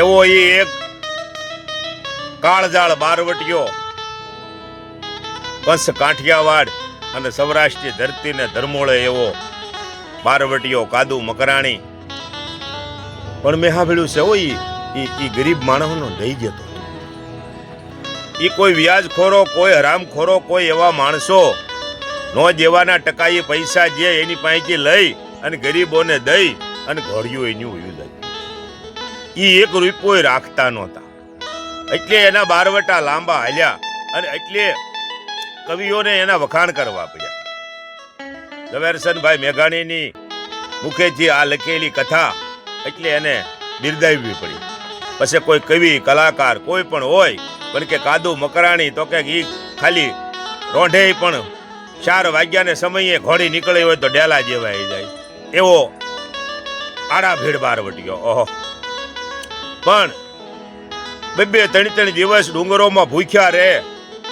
એવો એ એક કાળજાળ બારવટીયો કંસ કાઠિયાવાડ અને સૌરાષ્ટ્રની ધરતીને ધર્મોળે એવો બારવટીયો કાદુ મકરાણી. પણ મેં સાંભળ્યું છે એ ગરીબ માણસનો લઈ જતો. એ કોઈ વ્યાજખોરો, કોઈ હરામખોરો, કોઈ એવા માણસો નો જેવાના ટકા એ પૈસા જે એની પાસેથી લઈ અને ગરીબોને દઈ અને ઘોડિયું એની ઉયું જાય. એ એક રૂપિયો રાખતા નહોતા. એટલે એના બારવટા લાંબા હાલ્યા અને એટલે કવિઓને એના વખાણ કરવા પડ્યા. ઝવેરચંદભાઈ મેઘાણીની મુખેથી આ લખેલી કથા એટલે એને બિરદાવવી પડી. પછી કોઈ કવિ, કલાકાર કોઈ પણ હોય પણ કે કાદુ મકરાણી તો કે ઈ ખાલી રોંઢે પણ 4 વાગ્યાને સમયે ઘોડી નીકળી હોય તો ડેલા જેવાઈ જાય એવો આડા ભીડ બારવટીયો. ઓહો! પણ 2-3 દિવસ ડુંગરોમાં ભૂખ્યા રહે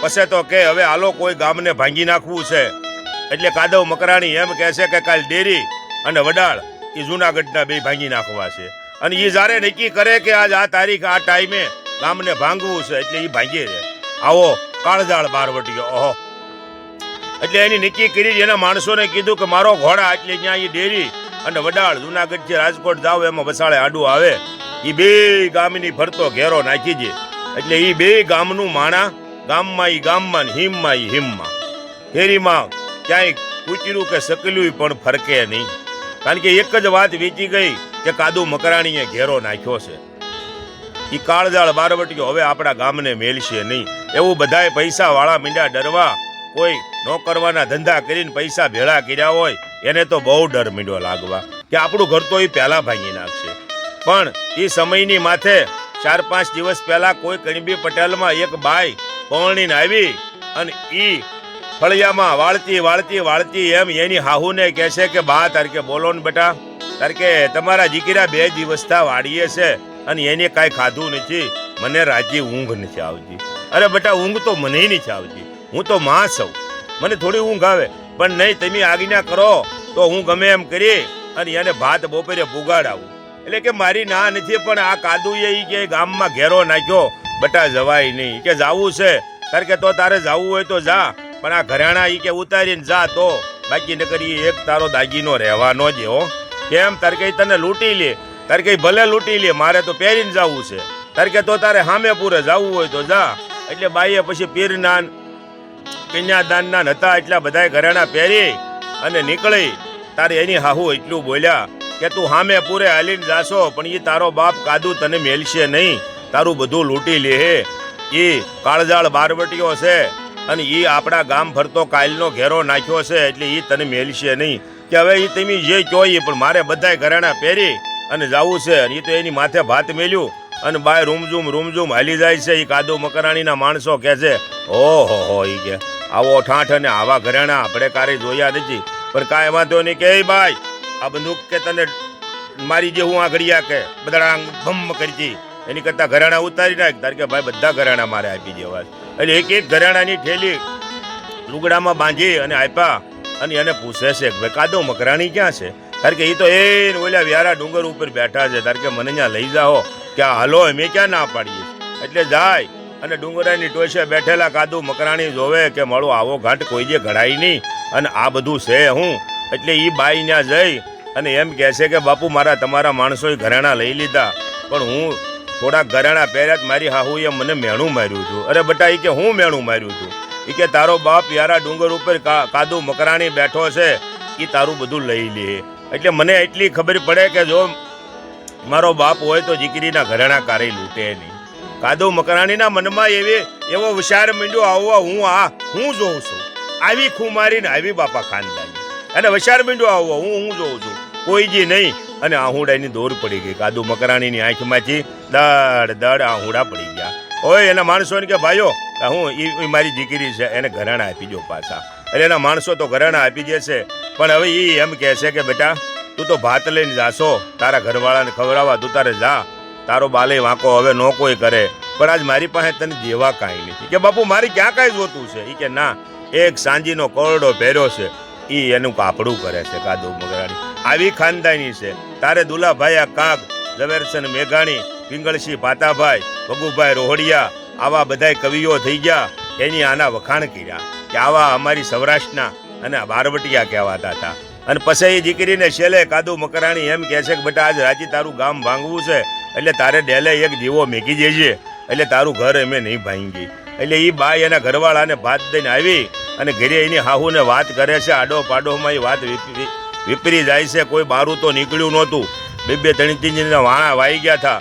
પછી તો કે હવે હાલો કોઈ ગામને ભાંગી નાખવું છે. એટલે કાદવ મકરાણી એમ કહે છે કે કાલ ડેરી અને વડાળ એ જૂનાગઢના 2 ભાંગી નાખવા છે. અને એ જ્યારે નક્કી કરે કે આજ આ તારીખ આ ટાઈમે ગામને ભાંગવું છે એટલે એ ભાંગી રહે. આવો કાળજાળ બારવટીયો. ઓહો! એટલે એની નક્કી કરી એના માણસોને કીધું કે મારો ઘોડા એટલે ત્યાં એ ડેરી અને વડાળ જૂનાગઢથી રાજકોટ જાવ એમાં વસાળે આડું આવે એ 2 ગામની ફરતો ઘેરો નાખી દે. એટલે એ 2 ગામનું માણા ગામમાં હિમમાં હિમમાં ફેરીમાં ક્યાંય કૂતરું કે સકલ્યું પણ ફરકે નહીં. કારણ કે એક જ વાત વેચી ગઈ કે કાદુ મકરાણીએ ઘેરો નાખ્યો છે. એ કાળજાળ બારવટીયો હવે આપણા ગામને મેલશે નહીં. એવું બધાય પૈસા વાળા મીંડા ડરવા. કોઈ ન કરવાના ધંધા કરીને પૈસા ભેળા કર્યા હોય એને તો બહુ ડર મીંડો લાગવા કે આપણું ઘર તો એ પહેલા ભાંગી નાખશે. પણ એ સમયની માથે 4-5 દિવસ પહેલા કોઈ કણબી પટેલમાં એક બાઈ પૌણીને આવી અને ઈ ફળિયામાં વાળતી એમ એની હાહુને કહે છે કે બા તારકે બોલો ને બેટા, તારકે તમારા દીકરા 2 દિવસથી વાડીએ છે અને એને કાંઈ ખાધું નથી, મને રાજી ઊંઘ નથી આવતી. અરે બેટા ઊંઘ તો મને નથી આવતી, હું તો માં છું, મને થોડી ઊંઘ આવે. પણ નહીં, તમે આજ્ઞા કરો તો હું ગમે એમ કરી અને એને ભાત બપોરે પુગાડાવું. એટલે કે મારી ના નથી, પણ આ કાદુએ ઈ કે ગામમાં ઘેરો નાખ્યો, બેટા જવાય નહીં. કે જાવું છે તારે કે તો તારે જાવું હોય તો જા, પણ આ ઘરાણા ઈ કે ઉતારીને જા તો, બાકી ન કરી એક તારો દાગીનો રહેવાનો જ. હો કેમ? તારે કે તને લૂંટી લે, તારે કે ભલે લૂંટી લે, મારે તો પહેરીને જવું છે. તારે કે તો તારે સામે પૂરે જવું હોય તો જા. એટલે બાઈએ પછી પીરના કન્યાદાનના હતા એટલા બધા ઘરેણા પહેરી અને નીકળી. તારે એની હાહુ એટલું બોલ્યા કે તું સામે પૂરે હાલીને જાશો પણ એ તારો બાપ કાદુ તને મેલશે નહીં, તારું બધું લૂંટી લે. એ કાળજાળ બારવટીયો છે અને એ આપણા ગામ ફરતો કાયલનો ઘેરો નાખ્યો છે એટલે એ તને મેલશે નહીં. કે હવે એ તમે જે કહો એ, પણ મારે બધાય ઘરેણા પહેરી અને જવું છે. અને એ તો એની માથે ભાત મેલ્યું અને બાય રૂમઝૂમ હાલી જાય છે. એ કાદુ મકરાણીના માણસો કહે છે ઓહો એ કે આવો ઠાઠ અને આવા ઘરેણા આપણે કારે જોયા નથી. પણ કાંઈ વાંધો નહીં કે ભાઈ આ બંદૂક કે તને મારી જે હું આ ઘડિયા કે બધા ભમ કરતી એની કરતા ઘરેણા ઉતારી નાખ. તારે કે ભાઈ બધા ઘરેણા મારે આપી દેવા. એટલે એક ઘરેણાની થેલી લુગડામાં બાંધી અને આપ્યા અને એને પૂછે છે કે ભાઈ કાદુ મકરાણી ક્યાં છે? તારે કે એ તો એ ઓલા વ્યારા ડુંગર ઉપર બેઠા છે, તારે કે મને ત્યાં લઈ જાઓ. કે હાલો અમે ક્યાં ના પાડીએ. એટલે જાય અને ડુંગરાની ટોચે બેઠેલા કાદુ મકરાણી જોવે કે મળો આવો ઘાટ કોઈ જે ઘડાય નહીં અને આ બધું છે હું. એટલે એ બાઈ ત્યાં જઈ અને એમ કહે છે કે બાપુ મારા તમારા માણસોએ ઘરેણા લઈ લીધા, પણ હું થોડાક ઘરેણા પહેર્યા મારી હાહુએ મને મેણું માર્યું હતું. અરે બટા એ કે હું મેણું માર્યું હતું? એ કે તારો બાપ યારા ડુંગર ઉપર કાદુ મકરાણી બેઠો છે, એ તારું બધું લઈ લે. એટલે મને એટલી ખબર પડે કે જો મારો બાપ હોય તો દીકરીના ઘરેણા કારે લૂંટે નહીં. કાદુ મકરાણીના મનમાં એવો વિચાર માંડ્યો આવવા હું જોઉં છું આવી ખુમારીને આવી બાપા ખાનદાની અને વિચાર માંડ્યો આવવા હું જોઉં છું કોઈ જે નહીં. અને આહુડાની દોર પડી ગઈ. કાદુ મકરાણીની આંખમાંથી દડ આહુડા પડી ગયા. ઓય એના માણસોને કે ભાઈઓ હું એ મારી દીકરી છે, એને ઘરેણા આપી દો પાછા. એટલે એના માણસો તો ઘરેણા આપી દે છે, પણ હવે એ એમ કહે છે કે બેટા તું તો ભાત લઈને જાશો તારા ઘરવાળાને ખવડાવવા, તું તારે જા, તારો બાલે વાંકો હવે નો કોઈ કરે. પણ આજ મારી પાસે તને દેવા કાંઈ નથી. કે બાપુ મારી ક્યાં કાંઈ જોતું છે? એ કે ના, એક સાંજીનો કોરડો પહેર્યો છે એ એનું કાપડું કરે છે કાદુ મકરાણી. આવી ખાનદાની છે. તારે દુલાભાઈ કાગ ઝવેરચંદ મેઘાણી પિંગળસિંહ પાતાભાઈ, ભગુભાઈ રોહડિયા, આવા બધાય કવિઓ થઈ ગયા. એની આના વખાણ કર્યા કે આવા અમારી સૌરાષ્ટ્રના અને બારવટિયા કહેવાતા હતા. અને પછી એ દીકરીને છેલ્લે કાદુ મકરાણી એમ કહે છે કે બેટા આજ રાજી તારું ગામ ભાંગવું છે એટલે તારે ડેલે એક દીવો મેકી દેજે એટલે તારું ઘર અમે નહીં ભાંગી. એટલે એ બાઈ એના ઘરવાળાને ભાત દઈને આવી અને ઘરે એની હાહુને વાત કરે છે. આડો પાડોમાં એ વાત વિપરી જાય છે. કોઈ બારું તો નીકળ્યું નહોતું. બે ત્રણ વાણા વાઈ ગયા હતા.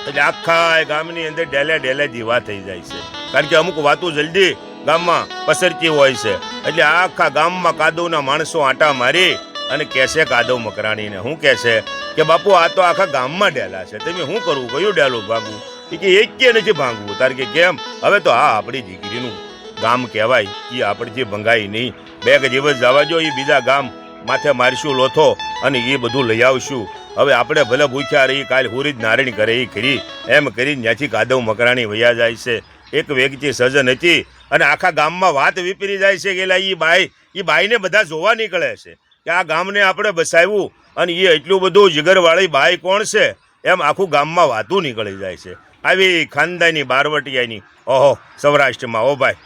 એટલે આખા ગામની અંદર ડેલે ડેલે દીવા થઈ જાય છે. કારણ કે અમુક વાતો જલ્દી ગામમાં પસરતી હોય છે. એટલે આખા ગામમાં કાદવના માણસો આંટા મારી અને કહેશે કાદવ મકરાણીને શું કહેશે કે બાપુ આ તો આખા ગામમાં ડેલા છે, તમે શું કરવું, કયું ડેલું ભાંગવું? એ કે એક કે નથી ભાંગવું. તાર કે કેમ? હવે તો હા આપણી દીકરીનું ગામ કહેવાય, એ આપણથી ભંગાય નહીં. બે દિવસ જવા જો, એ બીજા ગામ માથે મારીશું લોથો અને એ બધું લઈ આવશું. હવે આપણે ભલે ભૂખ્યા રહી, કાલ હુરી જ નારણી કરે એ ખરી. એમ કરીને ત્યાંથી કાદવ મકરાણી વયા જાય છે. એક વ્યક્તિ સજન હતી અને આખા ગામમાં વાત વિપરી જાય છે કે એ બાઈને બધા જોવા નીકળે છે કે આ ગામને આપણે બસાવ્યું અને એ એટલું બધું જીગરવાળી બાઈ કોણ છે એમ આખું ગામમાં વાતું નીકળી જાય છે. આવી ખાનદાની બારવટિયાની ઓહો સૌરાષ્ટ્રમાં ઓ ભાઈ.